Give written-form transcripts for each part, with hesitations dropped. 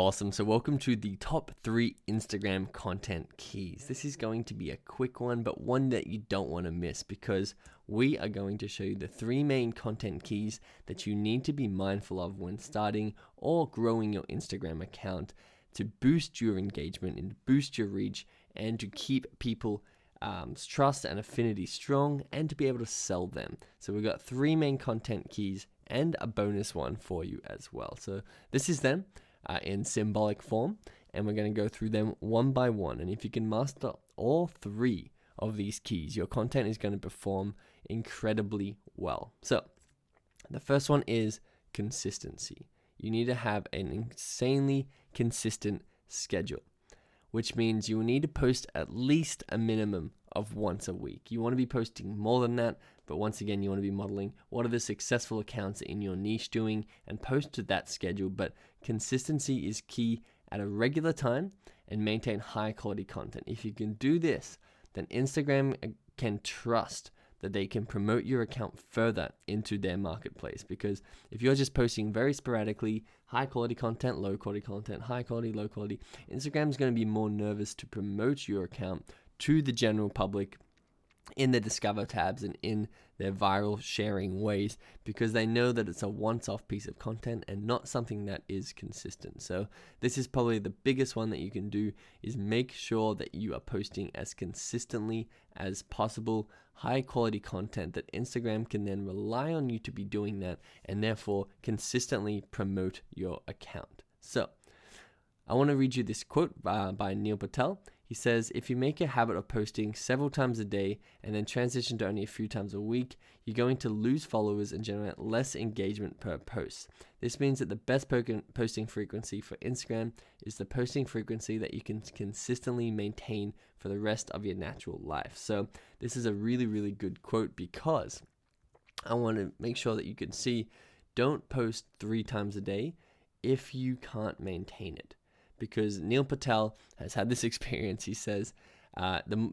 Awesome. So welcome to the top 3 Instagram content keys. This is going to be a quick one, but one that you don't want to miss because we are going to show you the 3 main content keys that you need to be mindful of when starting or growing your Instagram account to boost your engagement and boost your reach and to keep people trust and affinity strong and to be able to sell them. So we've got 3 main content keys and a bonus one for you as well. So this is them in symbolic form, and we're going to go through them one by one. And if you can master all 3 of these keys, your content is going to perform incredibly well. So the first one is consistency. You need to have an insanely consistent schedule, which means you will need to post at least a minimum of once a week. You want to be posting more than that, but once again, you want to be modeling what are the successful accounts in your niche doing and post to that schedule. But consistency is key at a regular time and maintain high quality content. If you can do this, then Instagram can trust that they can promote your account further into their marketplace. Because if you're just posting very sporadically, high quality content, low quality content, high quality, low quality, Instagram is going to be more nervous to promote your account to the general public in the discover tabs and in their viral sharing ways, because they know that it's a once-off piece of content and not something that is consistent. So this is probably the biggest one that you can do, is make sure that you are posting as consistently as possible high quality content that Instagram can then rely on you to be doing that and therefore consistently promote your account. So I want to read you this quote by Neil Patel. He says, if you make a habit of posting several times a day and then transition to only a few times a week, you're going to lose followers and generate less engagement per post. This means that the best posting frequency for Instagram is the posting frequency that you can consistently maintain for the rest of your natural life. So this is a really, really good quote, because I want to make sure that you can see, don't post 3 times a day if you can't maintain it. Because Neil Patel has had this experience. He says,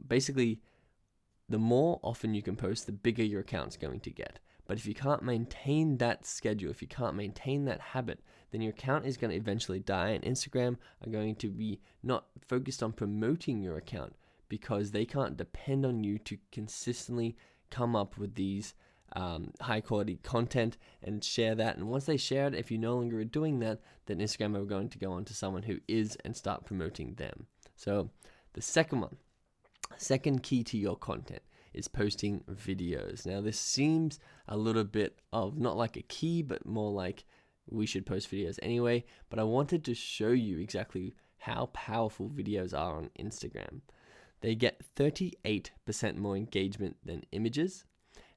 basically, the more often you can post, the bigger your account's going to get. But if you can't maintain that schedule, if you can't maintain that habit, then your account is going to eventually die. And Instagram are going to be not focused on promoting your account because they can't depend on you to consistently come up with these high quality content and share that. And once they share it, if you no longer are doing that, then Instagram are going to go on to someone who is and start promoting them. So the second key to your content is posting videos. Now this seems a little bit of not like a key, but more like we should post videos anyway. But I wanted to show you exactly how powerful videos are on Instagram. They get 38% more engagement than images,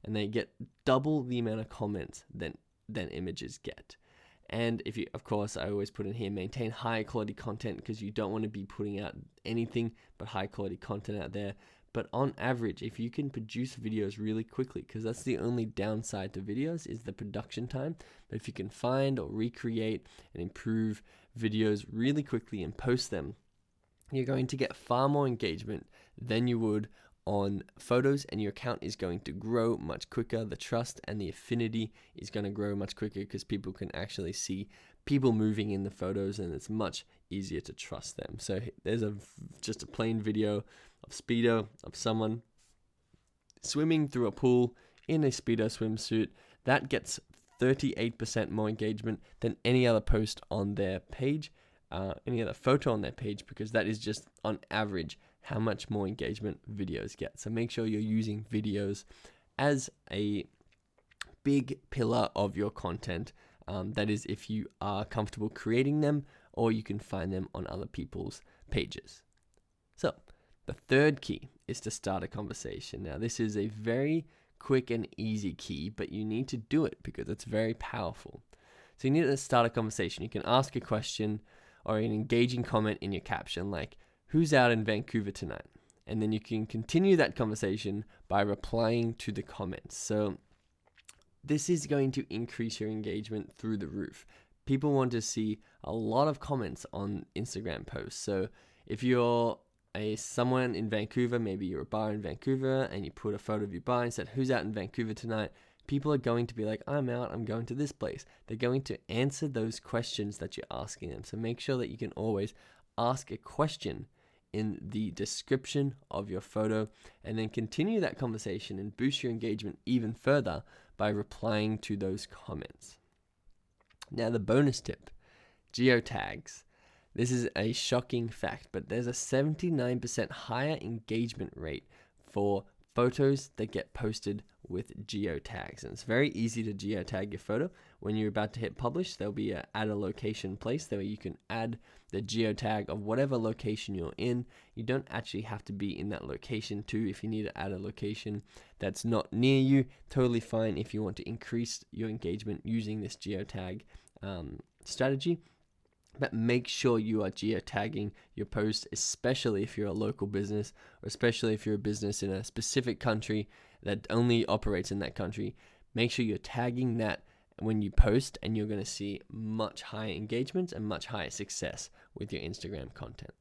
and they get double the amount of comments than images get. And if you, of course, I always put in here, maintain high quality content, because you don't want to be putting out anything but high quality content out there. But on average, if you can produce videos really quickly, because that's the only downside to videos is the production time. But if you can find or recreate and improve videos really quickly and post them, you're going to get far more engagement than you would on photos, and your account is going to grow much quicker. The trust and the affinity is going to grow much quicker because people can actually see people moving in the photos, and it's much easier to trust them. So there's just a plain video of Speedo of someone swimming through a pool in a Speedo swimsuit. That gets 38% more engagement than any other post on their page, any other photo on their page, because that is just on average how much more engagement videos get. So make sure you're using videos as a big pillar of your content. That is, if you are comfortable creating them, or you can find them on other people's pages. So the third key is to start a conversation. Now this is a very quick and easy key, but you need to do it because it's very powerful. So you need to start a conversation. You can ask a question or an engaging comment in your caption, like, who's out in Vancouver tonight? And then you can continue that conversation by replying to the comments. So this is going to increase your engagement through the roof. People want to see a lot of comments on Instagram posts. So if you're someone in Vancouver, maybe you're a bar in Vancouver and you put a photo of your bar and said, who's out in Vancouver tonight? people are going to be like, I'm out, I'm going to this place. They're going to answer those questions that you're asking them. So make sure that you can always ask a question in the description of your photo, and then continue that conversation and boost your engagement even further by replying to those comments. Now, the bonus tip, geotags. This is a shocking fact, but there's a 79% higher engagement rate for photos that get posted with geotags. And it's very easy to geotag your photo. When you're about to hit publish, there'll be a add a location place there where you can add the geotag of whatever location you're in. You don't actually have to be in that location too. If you need to add a location that's not near you, totally fine if you want to increase your engagement using this geotag strategy. But make sure you are geotagging your post, especially if you're a local business, or especially if you're a business in a specific country that only operates in that country. Make sure you're tagging that when you post, and you're going to see much higher engagement and much higher success with your Instagram content.